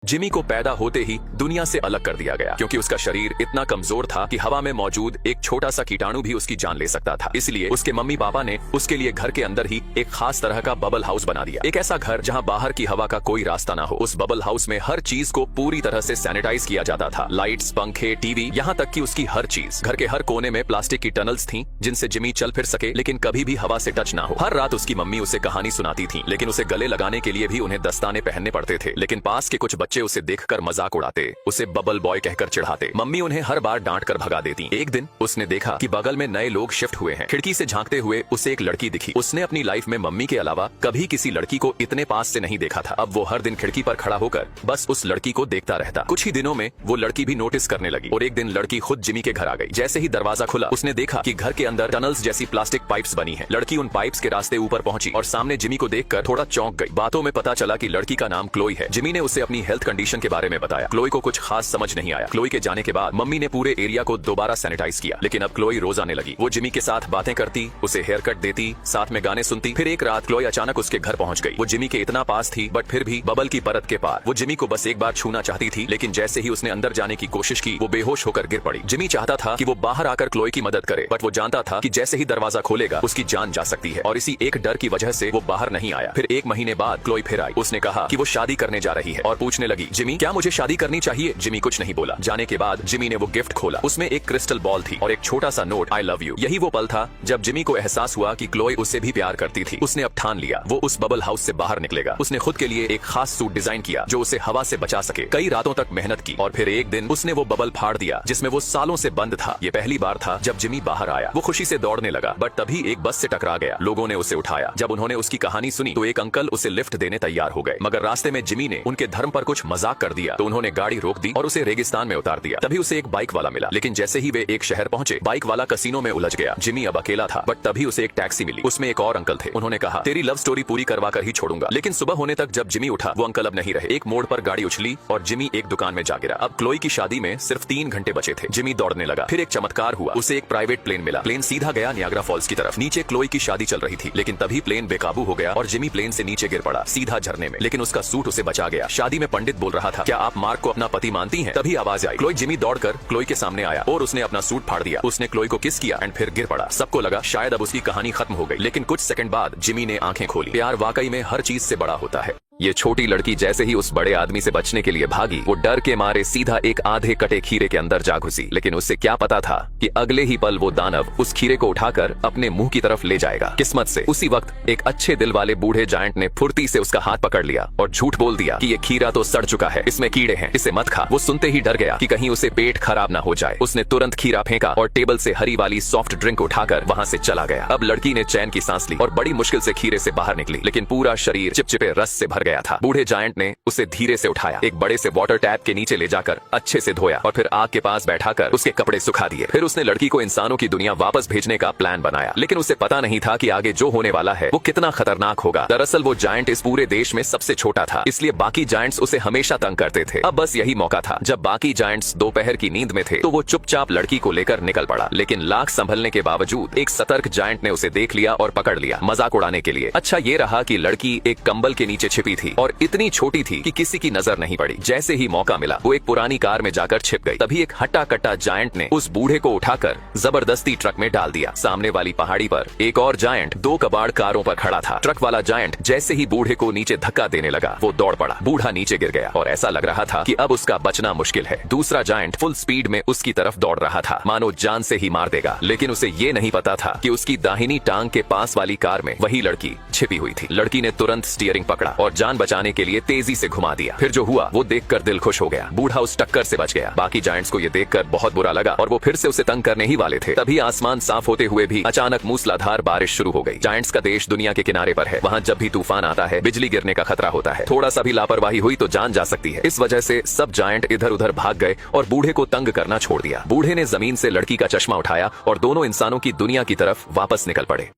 Jimmy को पैदा होते ही दुनिया से अलग कर दिया गया क्योंकि उसका शरीर इतना कमजोर था कि हवा में मौजूद एक छोटा सा कीटाणु भी उसकी जान ले सकता था। इसलिए उसके मम्मी पापा ने उसके लिए घर के अंदर ही एक खास तरह का बबल हाउस बना दिया। एक ऐसा घर जहां बाहर की हवा का कोई रास्ता ना हो। उस बबल हाउस में हर चीज को पूरी तरह से सैनिटाइज किया जाता था। लाइट्स, पंखे, टीवी, यहाँ तक कि उसकी हर चीज। घर के हर कोने में प्लास्टिक की टनल्स थी जिनसे जिमी चल फिर सके लेकिन कभी भी हवा से टच ना हो। हर रात उसकी मम्मी उसे कहानी सुनाती थी लेकिन उसे गले लगाने के लिए भी उन्हें दस्ताने पहनने पड़ते थे। लेकिन पास के कुछ बच्चे उसे देखकर मजाक उड़ाते, उसे बबल बॉय कहकर चिढ़ाते। मम्मी उन्हें हर बार डांट कर भगा देती। एक दिन उसने देखा कि बगल में नए लोग शिफ्ट हुए हैं। खिड़की से झांकते हुए उसे एक लड़की दिखी। उसने अपनी लाइफ में मम्मी के अलावा कभी किसी लड़की को इतने पास से नहीं देखा था। अब वो हर दिन खिड़की पर खड़ा होकर बस उस लड़की को देखता रहता। कुछ ही दिनों में वो लड़की भी नोटिस करने लगी और एक दिन लड़की खुद जिमी के घर आ गई। जैसे ही दरवाजा खुला उसने देखा कि घर के अंदर टनल्स जैसी प्लास्टिक पाइप्स बनी है। लड़की उन पाइप्स के रास्ते ऊपर पहुंची और सामने जिमी को देखकर थोड़ा चौंक गई। बातों में पता चला कि लड़की का नाम क्लोई है। जिमी ने उसे अपनी हेल्थ कंडीशन के बारे में बताया। क्लोई को कुछ खास समझ नहीं आया। क्लोई के जाने के बाद मम्मी ने पूरे एरिया को दोबारा सैनिटाइज किया लेकिन अब क्लोई रोज आने लगी। वो जिमी के साथ बातें करती, उसे हेयर कट देती, साथ में गाने सुनती। फिर एक रात क्लोई अचानक उसके घर पहुंच गई। वो जिमी के इतना पास थी बट फिर भी बबल की परत के पार। वो जिमी को बस एक बार छूना चाहती थी लेकिन जैसे ही उसने अंदर जाने की कोशिश की वो बेहोश होकर गिर पड़ी। जिमी चाहता था कि वो बाहर आकर क्लोई की मदद करे बट वो जानता था कि जैसे ही दरवाजा खोलेगा उसकी जान जा सकती है और इसी एक डर की वजह से वो बाहर नहीं आया। फिर एक महीने बाद क्लोई फिर आई। उसने कहा कि वो शादी करने जा रही है और पूछने लगी, जिमी क्या मुझे शादी करनी चाहिए? जिमी कुछ नहीं बोला। जाने के बाद जिमी ने वो गिफ्ट खोला। उसमें एक क्रिस्टल बॉल थी और एक छोटा सा नोट, आई लव यू। यही वो पल था जब जिमी को एहसास हुआ कि क्लोई उससे भी प्यार करती थी। उसने अब ठान लिया वो उस बबल हाउस से बाहर निकलेगा। उसने खुद के लिए एक खास सूट डिजाइन किया जो उसे हवा से बचा सके। कई रातों तक मेहनत की और फिर एक दिन उसने वो बबल फाड़ दिया जिसमें वो सालों से बंद था। ये पहली बार था जब जिमी बाहर आया। वो खुशी से दौड़ने लगा बट तभी एक बस से टकरा गया। लोगों ने उसे उठाया। जब उन्होंने उसकी कहानी सुनी तो एक अंकल उसे लिफ्ट देने तैयार हो गए मगर रास्ते में जिमी ने उनके धर्म पर कुछ मजाक कर दिया तो उन्होंने गाड़ी रोक दी और उसे रेगिस्तान में उतार दिया। तभी उसे एक बाइक वाला मिला लेकिन जैसे ही वे एक शहर पहुंचे बाइक वाला कसीनो में उलझ गया। जिमी अब अकेला था बट तभी उसे एक टैक्सी मिली। उसमें एक और अंकल थे। उन्होंने कहा, तेरी लव स्टोरी पूरी करवा कर ही छोड़ूंगा। लेकिन सुबह होने तक जब जिमी उठा वो अंकल अब नहीं रहे। एक मोड़ पर गाड़ी उछली और जिमी एक दुकान में जा गिरा। अब क्लोई की शादी में सिर्फ 3 घंटे बचे थे। जिमी दौड़ने लगा। फिर एक चमत्कार हुआ, उसे एक प्राइवेट प्लेन मिला। प्लेन सीधा गया नियाग्रा फॉल्स की तरफ। नीचे क्लोई की शादी चल रही थी लेकिन तभी प्लेन बेकाबू हो गया और जिमी प्लेन से नीचे गिर पड़ा सीधा झरने में। लेकिन उसका सूट उसे बचा गया। शादी में पंडित बोल रहा था, क्या आप मार्क को अपना पति मानती हैं? तभी आवाज आई। क्लोई जिमी दौड़कर क्लोई के सामने आया और उसने अपना सूट फाड़ दिया। उसने क्लोई को किस किया एंड फिर गिर पड़ा। सबको लगा शायद अब उसकी कहानी खत्म हो गई लेकिन कुछ सेकंड बाद जिमी ने आंखें खोली। प्यार वाकई में हर चीज से बड़ा होता है। ये छोटी लड़की जैसे ही उस बड़े आदमी से बचने के लिए भागी वो डर के मारे सीधा एक आधे कटे खीरे के अंदर जा घुसी। लेकिन उससे क्या पता था कि अगले ही पल वो दानव उस खीरे को उठाकर अपने मुंह की तरफ ले जाएगा। किस्मत से उसी वक्त एक अच्छे दिल वाले बूढ़े जायंट ने फुर्ती से उसका हाथ पकड़ लिया और झूठ बोल दिया कि ये खीरा तो सड़ चुका है, इसमें कीड़े हैं, इसे मत खा। वो सुनते ही डर गया कि कहीं उसे पेट खराब ना हो जाए। उसने तुरंत खीरा फेंका और टेबल से हरी वाली सॉफ्ट ड्रिंक उठाकर वहां से चला गया। अब लड़की ने चैन की सांस ली और बड़ी मुश्किल से खीरे से बाहर निकली लेकिन पूरा शरीर चिपचिपे रस से भर गया था। बूढ़े जायंट ने उसे धीरे से उठाया, एक बड़े से वाटर टैप के नीचे ले जाकर अच्छे से धोया और फिर आग के पास बैठाकर उसके कपड़े सुखा दिए। फिर उसने लड़की को इंसानों की दुनिया वापस भेजने का प्लान बनाया लेकिन उसे पता नहीं था कि आगे जो होने वाला है वो कितना खतरनाक होगा। दरअसल वो जायंट इस पूरे देश में सबसे छोटा था इसलिए बाकी जायंट्स उसे हमेशा तंग करते थे। अब बस यही मौका था। जब बाकी जायंट्स दोपहर की नींद में थे तो वो चुपचाप लड़की को लेकर निकल पड़ा लेकिन लाख संभलने के बावजूद एक सतर्क जायंट ने उसे देख लिया और पकड़ लिया मजाक उड़ाने के लिए। अच्छा ये रहा कि लड़की एक कंबल के नीचे छिपी थी और इतनी छोटी थी कि किसी की नजर नहीं पड़ी। जैसे ही मौका मिला वो एक पुरानी कार में जाकर छिप गई। तभी एक हट्टा कट्टा जायंट ने उस बूढ़े को उठाकर जबरदस्ती ट्रक में डाल दिया। सामने वाली पहाड़ी पर एक और जायंट 2 कबाड़ कारों पर खड़ा था। ट्रक वाला जायंट जैसे ही बूढ़े को नीचे धक्का देने लगा वो दौड़ पड़ा। बूढ़ा नीचे गिर गया और ऐसा लग रहा था कि अब उसका बचना मुश्किल है। दूसरा जायंट फुल स्पीड में उसकी तरफ दौड़ रहा था मानो जान से ही मार देगा लेकिन उसे ये नहीं पता था कि उसकी दाहिनी टांग के पास वाली कार में वही लड़की छिपी हुई थी। लड़की ने तुरंत स्टीयरिंग पकड़ा और जान बचाने के लिए तेजी से घुमा दिया। फिर जो हुआ वो देखकर दिल खुश हो गया। बूढ़ा उस टक्कर से बच गया। बाकी जायंट्स को ये देखकर बहुत बुरा लगा और वो फिर से उसे तंग करने ही वाले थे। तभी आसमान साफ होते हुए भी अचानक मूसलाधार बारिश शुरू हो गई। जायंट्स का देश दुनिया के किनारे पर है। वहाँ जब भी तूफान आता है बिजली गिरने का खतरा होता है। थोड़ा सा भी लापरवाही हुई तो जान जा सकती है। इस वजह से सब जायंट इधर उधर भाग गए और बूढ़े को तंग करना छोड़ दिया। बूढ़े ने जमीन से लड़की का चश्मा उठाया और दोनों इंसानों की दुनिया की तरफ वापस निकल पड़े।